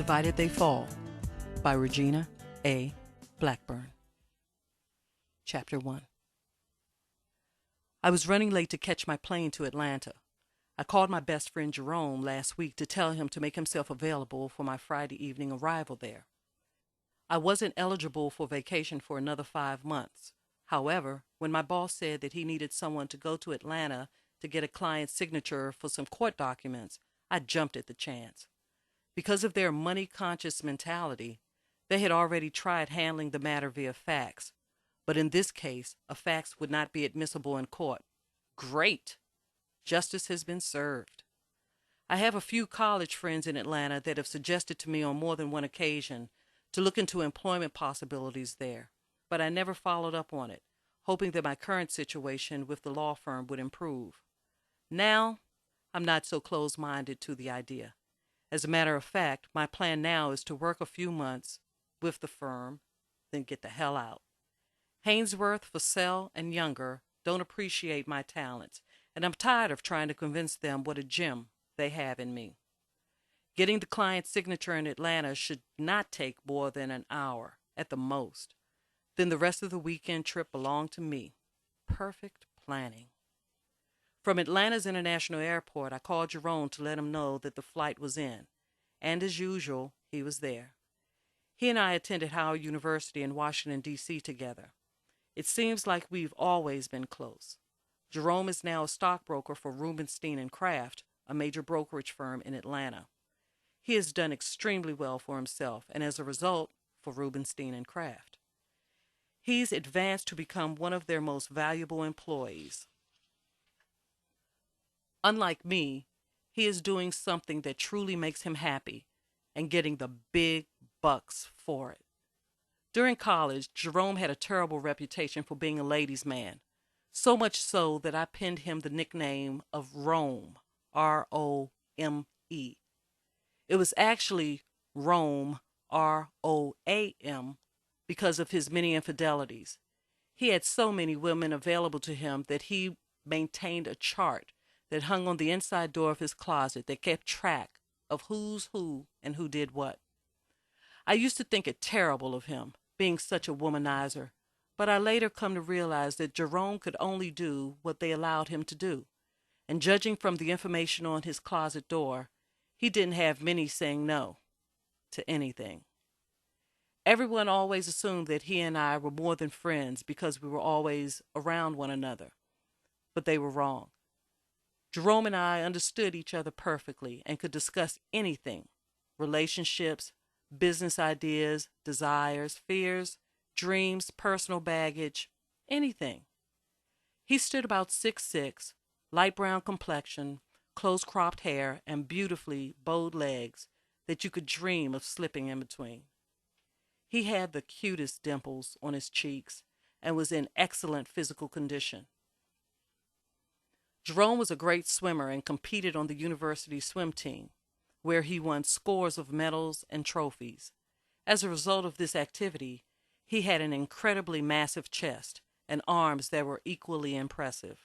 Divided They Fall by Regina A. Blackburn. Chapter 1. I was running late to catch my plane to Atlanta. I called my best friend Jerome last week to tell him to make himself available for my Friday evening arrival there. I wasn't eligible for vacation for another 5 months. However, when my boss said that he needed someone to go to Atlanta to get a client's signature for some court documents, I jumped at the chance. Because of their money-conscious mentality, they had already tried handling the matter via fax. But in this case, a fax would not be admissible in court. Great! Justice has been served. I have a few college friends in Atlanta that have suggested to me on more than one occasion to look into employment possibilities there, but I never followed up on it, hoping that my current situation with the law firm would improve. Now, I'm not so close-minded to the idea. As a matter of fact, my plan now is to work a few months with the firm, then get the hell out. Hainsworth, Fussell, and Younger don't appreciate my talents, and I'm tired of trying to convince them what a gem they have in me. Getting the client's signature in Atlanta should not take more than an hour, at the most. Then the rest of the weekend trip belonged to me. Perfect planning. From Atlanta's International Airport, I called Jerome to let him know that the flight was in, and as usual, he was there. He and I attended Howard University in Washington, D.C. together. It seems like we've always been close. Jerome is now a stockbroker for Rubenstein and Kraft, a major brokerage firm in Atlanta. He has done extremely well for himself, and as a result, for Rubenstein and Kraft. He's advanced to become one of their most valuable employees. Unlike me, he is doing something that truly makes him happy and getting the big bucks for it. During college, Jerome had a terrible reputation for being a ladies' man, so much so that I pinned him the nickname of Rome, R-O-M-E. It was actually Rome, R-O-A-M, because of his many infidelities. He had so many women available to him that he maintained a chart that hung on the inside door of his closet that kept track of who's who and who did what. I used to think it terrible of him, being such a womanizer, but I later come to realize that Jerome could only do what they allowed him to do, and judging from the information on his closet door, he didn't have many saying no to anything. Everyone always assumed that he and I were more than friends because we were always around one another, but they were wrong. Jerome and I understood each other perfectly and could discuss anything: relationships, business ideas, desires, fears, dreams, personal baggage, anything. He stood about 6'6", light brown complexion, close-cropped hair, and beautifully bowed legs that you could dream of slipping in between. He had the cutest dimples on his cheeks and was in excellent physical condition. Jerome was a great swimmer and competed on the university swim team, where he won scores of medals and trophies. As a result of this activity, he had an incredibly massive chest and arms that were equally impressive.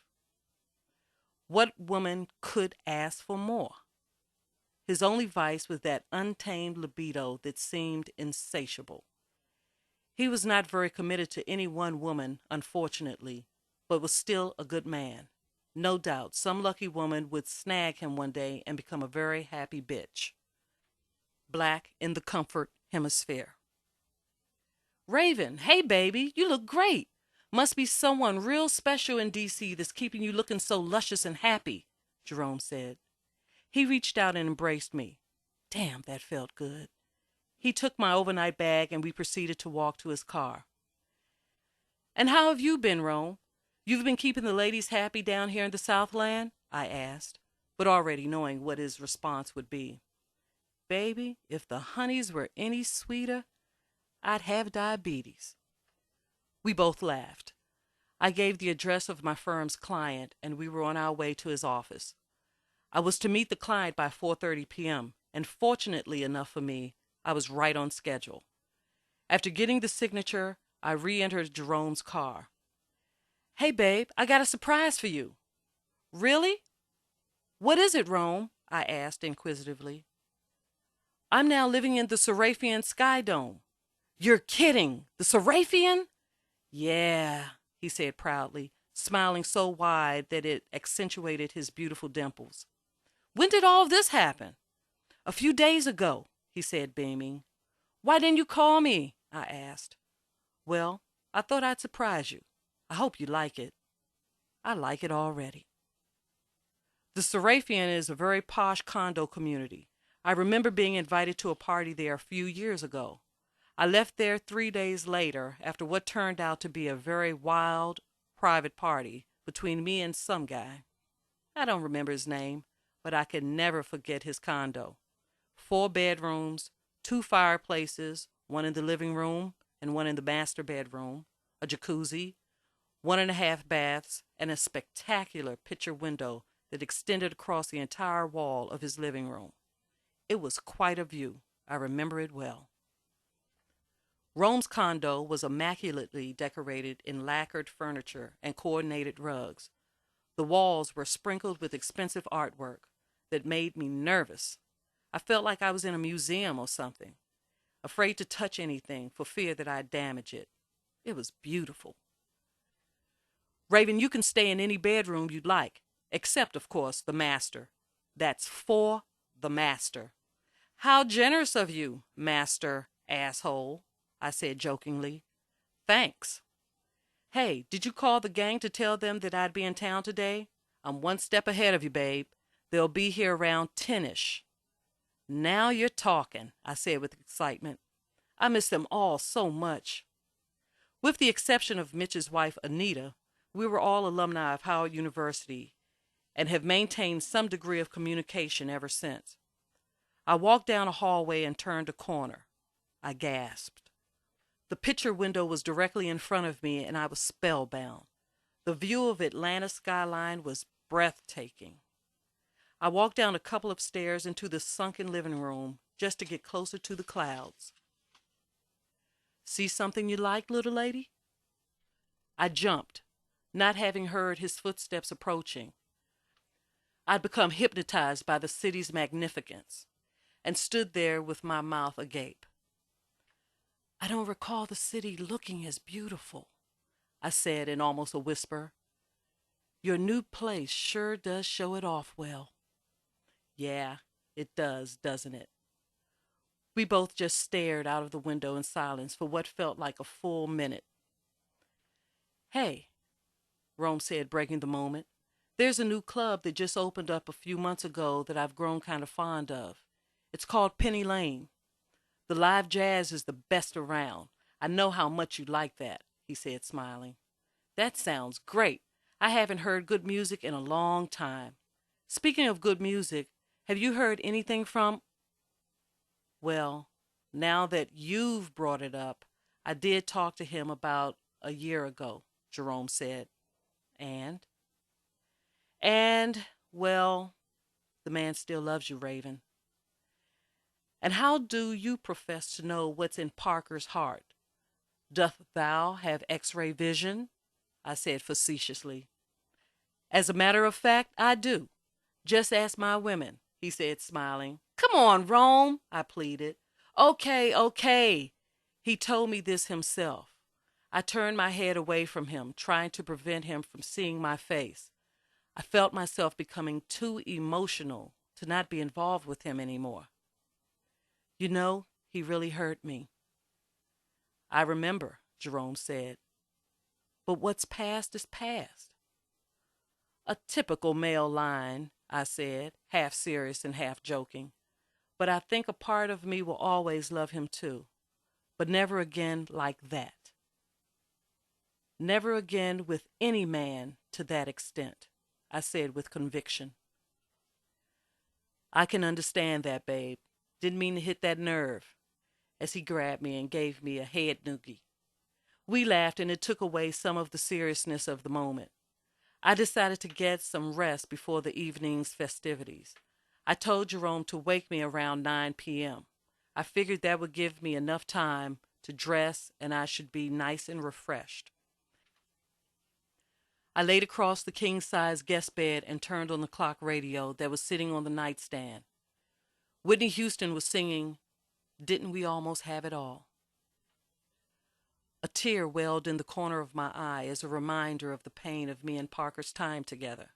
What woman could ask for more? His only vice was that untamed libido that seemed insatiable. He was not very committed to any one woman, unfortunately, but was still a good man. No doubt some lucky woman would snag him one day and become a very happy bitch. Black in the comfort hemisphere. Raven, hey baby, you look great. Must be someone real special in D.C. that's keeping you looking so luscious and happy, Jerome said. He reached out and embraced me. Damn, that felt good. He took my overnight bag and we proceeded to walk to his car. And how have you been, Rome? You've been keeping the ladies happy down here in the Southland? I asked, but already knowing what his response would be. Baby, if the honeys were any sweeter, I'd have diabetes. We both laughed. I gave the address of my firm's client, and we were on our way to his office. I was to meet the client by 4:30 p.m., and fortunately enough for me, I was right on schedule. After getting the signature, I re-entered Jerome's car. Hey, babe, I got a surprise for you. Really? What is it, Rome? I asked inquisitively. I'm now living in the Seraphian Sky Dome. You're kidding. The Seraphian? Yeah, he said proudly, smiling so wide that it accentuated his beautiful dimples. When did all of this happen? A few days ago, he said, beaming. Why didn't you call me? I asked. Well, I thought I'd surprise you. I hope you like it. I like it already. The Seraphian is a very posh condo community. I remember being invited to a party there a few years ago. I left there 3 days later after what turned out to be a very wild, private party between me and some guy. I don't remember his name, but I can never forget his condo. 4 bedrooms, 2 fireplaces, one in the living room and one in the master bedroom, a jacuzzi, 1.5 baths, and a spectacular picture window that extended across the entire wall of his living room. It was quite a view. I remember it well. Rome's condo was immaculately decorated in lacquered furniture and coordinated rugs. The walls were sprinkled with expensive artwork that made me nervous. I felt like I was in a museum or something, afraid to touch anything for fear that I'd damage it. It was beautiful. Raven, you can stay in any bedroom you'd like, except, of course, the master. That's for the master. How generous of you, master asshole, I said jokingly. Thanks. Hey, did you call the gang to tell them that I'd be in town today? I'm 1 step ahead of you, babe. They'll be here around 10-ish. Now you're talking, I said with excitement. I miss them all so much. With the exception of Mitch's wife, Anita, we were all alumni of Howard University and have maintained some degree of communication ever since. I walked down a hallway and turned a corner. I gasped. The picture window was directly in front of me, and I was spellbound. The view of Atlanta's skyline was breathtaking. I walked down a couple of stairs into the sunken living room just to get closer to the clouds. See something you like, little lady? I jumped, not having heard his footsteps approaching. I'd become hypnotized by the city's magnificence and stood there with my mouth agape. I don't recall the city looking as beautiful, I said in almost a whisper. Your new place sure does show it off well. Yeah, it does, doesn't it? We both just stared out of the window in silence for what felt like a full minute. Hey, Rome said, breaking the moment. There's a new club that just opened up a few months ago that I've grown kind of fond of. It's called Penny Lane. The live jazz is the best around. I know how much you like that, he said, smiling. That sounds great. I haven't heard good music in a long time. Speaking of good music, have you heard anything from... Well, now that you've brought it up, I did talk to him about a year ago, Jerome said. And, well, the man still loves you, Raven. And how do you profess to know what's in Parker's heart? Doth thou have X-ray vision? I said facetiously. As a matter of fact, I do. Just ask my women, he said, smiling. Come on, Rome, I pleaded. Okay. He told me this himself. I turned my head away from him, trying to prevent him from seeing my face. I felt myself becoming too emotional to not be involved with him anymore. You know, he really hurt me. I remember, Jerome said. But what's past is past. A typical male line, I said, half serious and half joking. But I think a part of me will always love him too. But never again like that. Never again with any man to that extent, I said with conviction. I can understand that, babe. Didn't mean to hit that nerve, as he grabbed me and gave me a head noogie. We laughed, and it took away some of the seriousness of the moment. I decided to get some rest before the evening's festivities. I told Jerome to wake me around 9 p.m. I figured that would give me enough time to dress, and I should be nice and refreshed. I laid across the king-size guest bed and turned on the clock radio that was sitting on the nightstand. Whitney Houston was singing Didn't we almost have it all? A tear welled in the corner of my eye as a reminder of the pain of me and Parker's time together.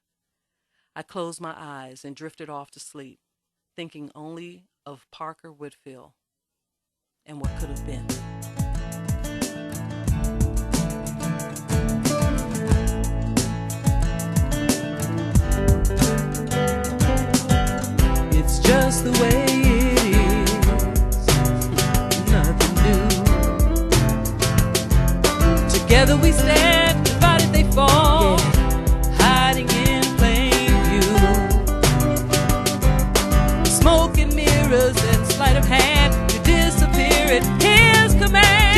I closed my eyes and drifted off to sleep, thinking only of Parker Woodfield and what could have been. It's just the way it is, nothing new. Together we stand, divided they fall, hiding in plain view. Smoke and mirrors and sleight of hand, you disappear at his command.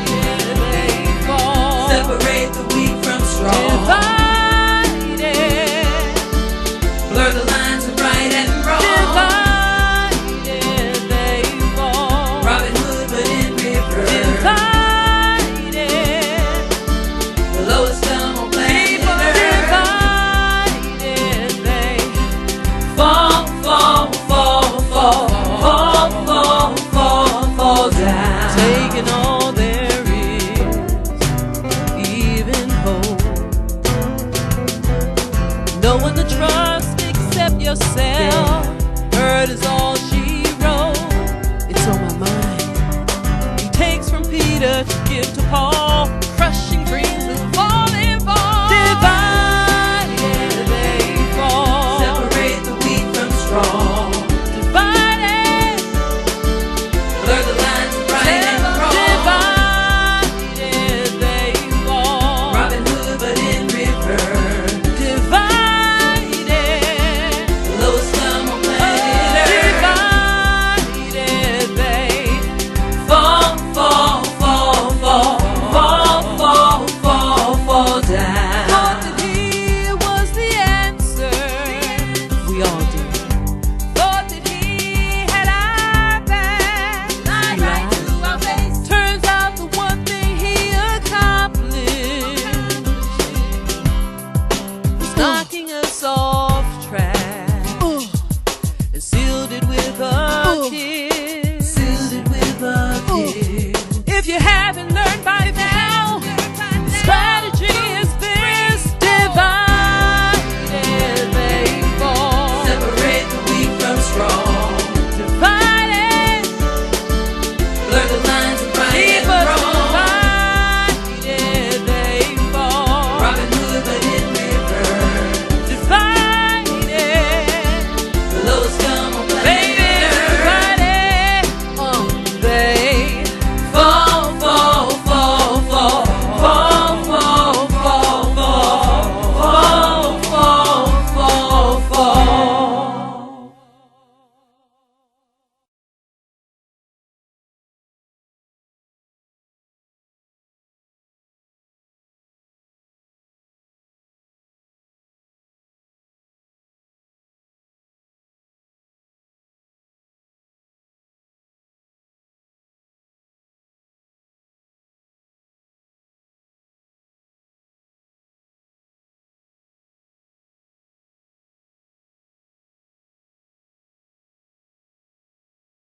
Divided they fall, Separate the weak from strong. Divided, Blur the lines of right and wrong. divided they fall. Robin Hood but in reverse. Divided, The lowest dumb on planet Earth. divided they Fall, fall, fall, fall, fall, fall, fall, fall down. taking all there is, even hope. No one to trust except yourself. Hurt is all she wrote. It's on my mind. He takes from Peter to give to Paul, crushing dreams that fall and fall. Divided they fall. Separate the weak from strong. Divided. Blur the lines of right and wrong. Divided they fall. Robin Hood but in reverse. Divided. The lowest dumb on planet Earth. Divided they Fall, fall, fall, fall, fall, fall, fall, fall down. thought that he was the answer. We all did. Thought that he had our back. Lied right to our face. Turns out the one thing he accomplished was knocking us off track and sealed it with a kiss.